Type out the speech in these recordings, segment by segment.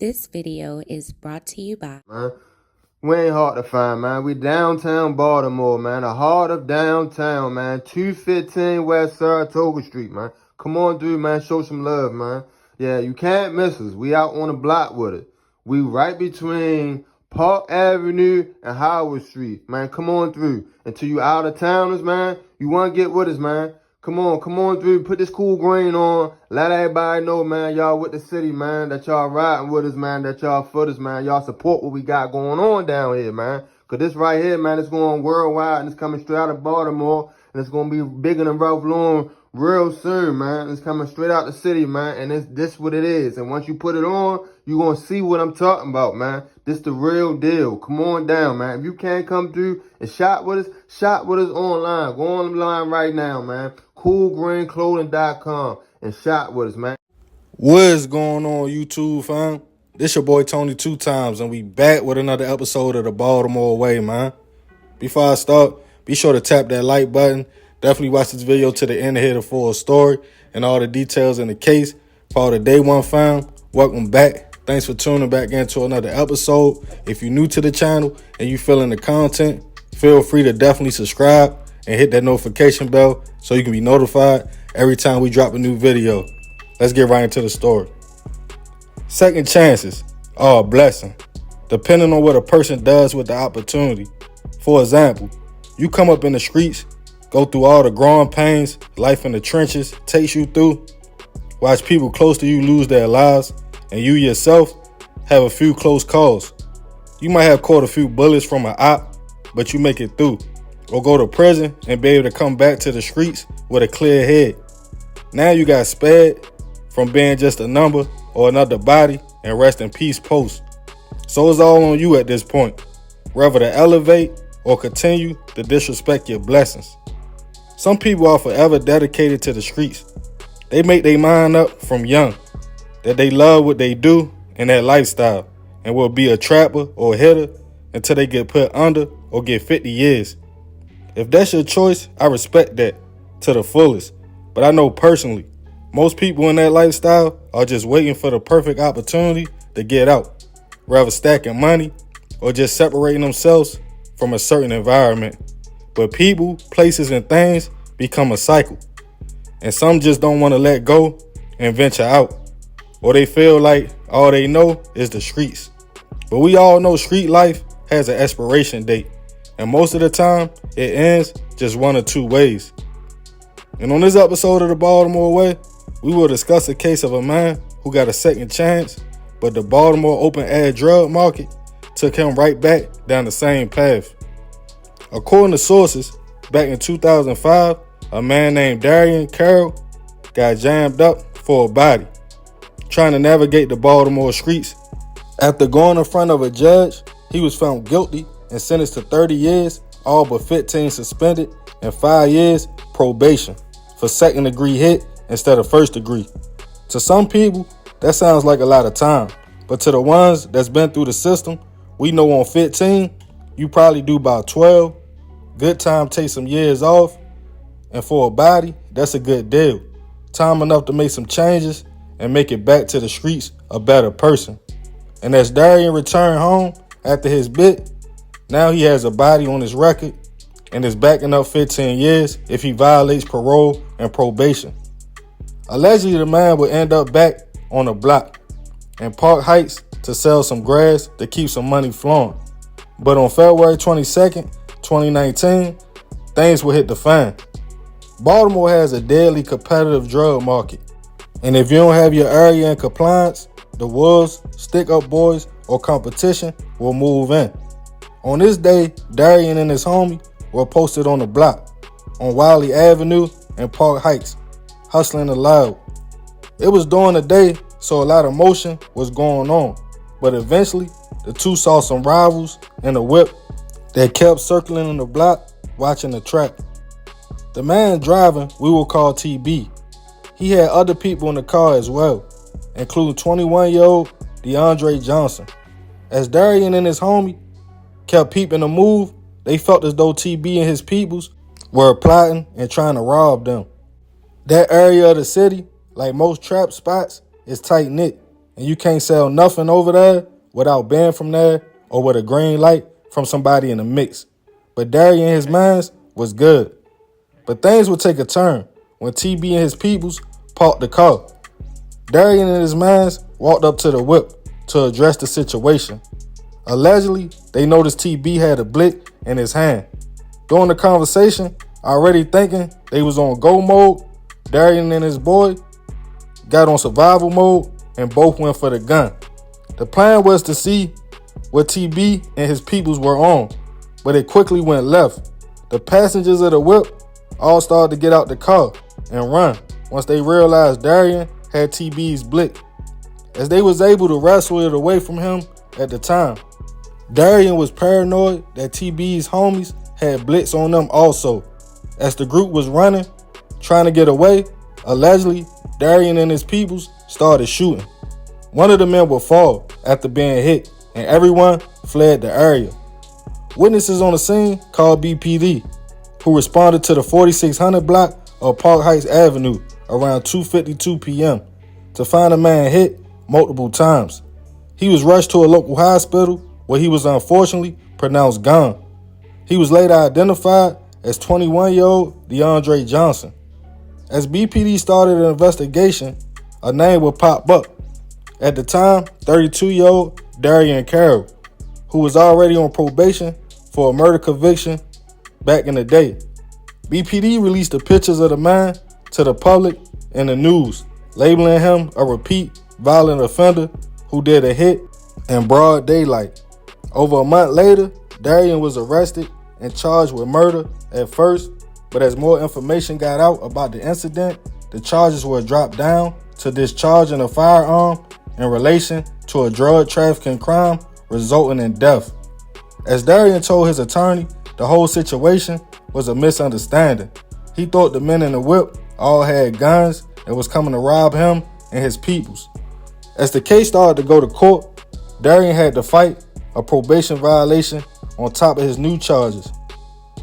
This video is brought to you by... Man, we ain't hard to find, man. We downtown Baltimore, man. The heart of downtown, man. 215 West Saratoga Street, man. Come on through, man. Show some love, man. Yeah, you can't miss us. We out on the block with it. We right between Park Avenue and Howard Street, man. Come on through. Until you out of towners, man, you want to get with us, man. Come on through. Put this cool green on. Let everybody know, man, y'all with the city, man, that y'all riding with us, man, that y'all for us, man. Y'all support what we got going on down here, man. Because this right here, man, it's going worldwide, and it's coming straight out of Baltimore, and it's going to be bigger than Ralph Lauren real soon, man. It's coming straight out the city, man, and this what it is. And once you put it on, you're going to see what I'm talking about, man. This the real deal. Come on down, man. If you can't come through and shop with us online. Go online right now, man. CoolGreenClothing.com and shop with us, man. What's going on, YouTube, fam? This your boy Tony 2 times, and we back with another episode of the Baltimore Way, man. Before I start, be sure to tap that like button. Definitely watch this video to the end to hear the full story and all the details in the case. For all the day one fam, welcome back. Thanks for tuning back into another episode. If you're new to the channel and you feeling the content, feel free to definitely subscribe and hit that notification bell so you can be notified every time we drop a new video. Let's get right into the story. Second chances are a blessing, depending on what a person does with the opportunity. For example, you come up in the streets, go through all the growing pains life in the trenches takes you through, watch people close to you lose their lives, and you yourself have a few close calls. You might have caught a few bullets from an op, but you make it through, or go to prison and be able to come back to the streets with a clear head. Now you got spared from being just a number or another body and rest in peace post. So it's all on you at this point, whether to elevate or continue to disrespect your blessings. Some people are forever dedicated to the streets. They make their mind up from young that they love what they do and that lifestyle, and will be a trapper or a hitter until they get put under or get 50 years. If that's your choice, I respect that to the fullest. But I know personally, most people in that lifestyle are just waiting for the perfect opportunity to get out, rather stacking money or just separating themselves from a certain environment. But people, places, and things become a cycle, and some just don't want to let go and venture out, or they feel like all they know is the streets. But we all know street life has an expiration date, and most of the time it ends just one or two ways. And on this episode of the Baltimore Way, we will discuss a case of a man who got a second chance, but the Baltimore open-air drug market took him right back down the same path. According to sources, back in 2005, a man named Darian Carroll got jammed up for a body, trying to navigate the Baltimore streets. After going in front of a judge, he was found guilty and sentenced to 30 years, all but 15 suspended, and 5 years probation for second-degree hit instead of first-degree. To some people, that sounds like a lot of time, but to the ones that's been through the system, we know on 15, you probably do about 12. Good time takes some years off, and for a body, that's a good deal. Time enough to make some changes and make it back to the streets a better person. And as Darian returned home after his bit, now he has a body on his record and is backing up 15 years if he violates parole and probation. Allegedly, the man would end up back on the block in Park Heights to sell some grass to keep some money flowing. But on February 22nd, 2019, things will hit the fan. Baltimore has a deadly competitive drug market, and if you don't have your area in compliance, the wolves, stick-up boys, or competition will move in. On this day, Darian and his homie were posted on the block on Wiley Avenue and Park Heights, hustling aloud. It was during the day, so a lot of motion was going on, but eventually the two saw some rivals in a whip that kept circling on the block watching the track. The man driving we will call TB. He had other people in the car as well, including 21-year-old DeAndre Johnson. As Darian and his homie kept peeping the move, they felt as though TB and his peoples were plotting and trying to rob them. That area of the city, like most trap spots, is tight-knit, And you can't sell nothing over there without being from there or with a green light from somebody in the mix. But Darian and his mans was good. But things would take a turn when TB and his peoples parked the car. Darian and his mans walked up to the whip to address the situation. Allegedly, they noticed TB had a blick in his hand. During the conversation, already thinking they was on go mode, Darian and his boy got on survival mode and both went for the gun. The plan was to see what TB and his peoples were on, but it quickly went left. The passengers of the whip all started to get out the car and run once they realized Darian had TB's blick, as they was able to wrestle it away from him at the time. Darian was paranoid that TB's homies had blitz on them also. As the group was running, trying to get away, allegedly, Darian and his peoples started shooting. One of the men would fall after being hit, and everyone fled the area. Witnesses on the scene called BPD, who responded to the 4600 block of Park Heights Avenue around 2:52 p.m. to find a man hit multiple times. He was rushed to a local hospital where he was unfortunately pronounced gone. He was later identified as 21-year-old DeAndre Johnson. As BPD started an investigation, a name would pop up. At the time, 32-year-old Darian Carroll, who was already on probation for a murder conviction back in the day. BPD released the pictures of the man to the public and the news, labeling him a repeat violent offender who did a hit in broad daylight. Over a month later, Darian was arrested and charged with murder at first, but as more information got out about the incident, the charges were dropped down to discharging a firearm in relation to a drug trafficking crime resulting in death. As Darian told his attorney, the whole situation was a misunderstanding. He thought the men in the whip all had guns and was coming to rob him and his peoples. As the case started to go to court, Darian had to fight a probation violation on top of his new charges.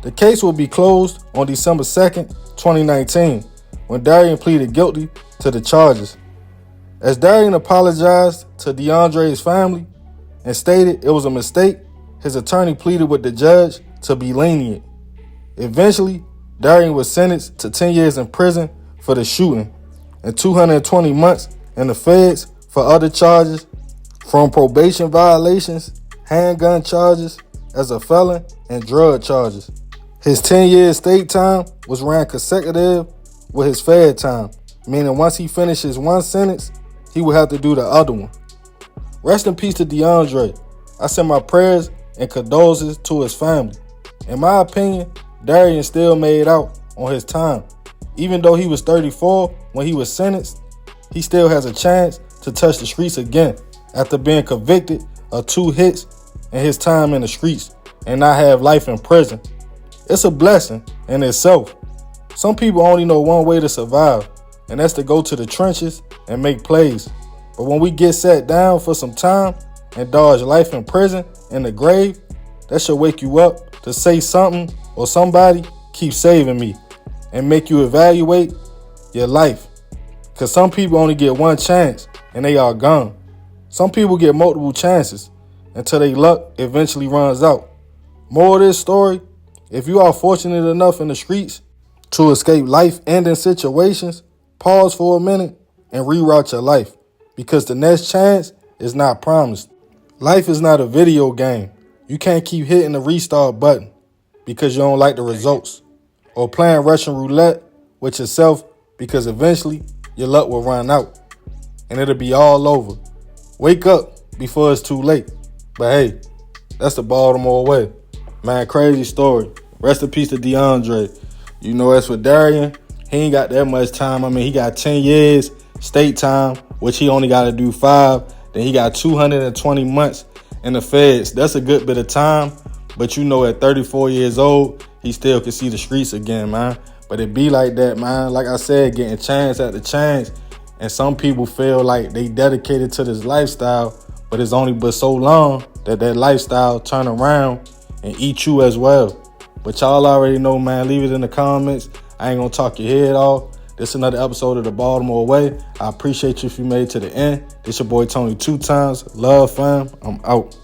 The case will be closed on December 2nd, 2019, when Darian pleaded guilty to the charges. As Darian apologized to DeAndre's family and stated it was a mistake, his attorney pleaded with the judge to be lenient. Eventually, Darian was sentenced to 10 years in prison for the shooting and 220 months in the feds for other charges, from probation violations, handgun charges as a felon, and drug charges. His 10-year state time was ran consecutive with his fed time, meaning once he finishes one sentence, he would have to do the other one. Rest in peace to DeAndre. I send my prayers and condolences to his family. In my opinion, Darian still made out on his time. Even though he was 34 when he was sentenced, he still has a chance to touch the streets again after being convicted of 2 hits in his time in the streets and not have life in prison. It's a blessing in itself. Some people only know one way to survive, and that's to go to the trenches and make plays. But when we get sat down for some time and dodge life in prison and the grave, that should wake you up to say something or somebody keep saving me and make you evaluate your life. Because some people only get one chance and they are gone. Some people get multiple chances until their luck eventually runs out. More of this story, if you are fortunate enough in the streets to escape life-ending situations, pause for a minute and reroute your life, because the next chance is not promised. Life is not a video game. You can't keep hitting the restart button because you don't like the results, or playing Russian roulette with yourself because eventually your luck will run out and it'll be all over. Wake up before it's too late. But hey, that's the Baltimore way. Man, crazy story. Rest in peace to DeAndre. You know, as for Darian, he ain't got that much time. I mean, he got 10 years state time, which he only got to do 5. Then he got 220 months in the feds. That's a good bit of time. But you know, at 34 years old, he still can see the streets again, man. But it be like that, man. Like I said, getting chance after chance. And some people feel like they dedicated to this lifestyle, but it's only but so long that lifestyle turn around and eat you as well. But y'all already know, man. Leave it in the comments. I ain't gonna talk your head off. This is another episode of the Baltimore Way. I appreciate you if you made it to the end. This your boy Tony 2 times. Love, fam. I'm out.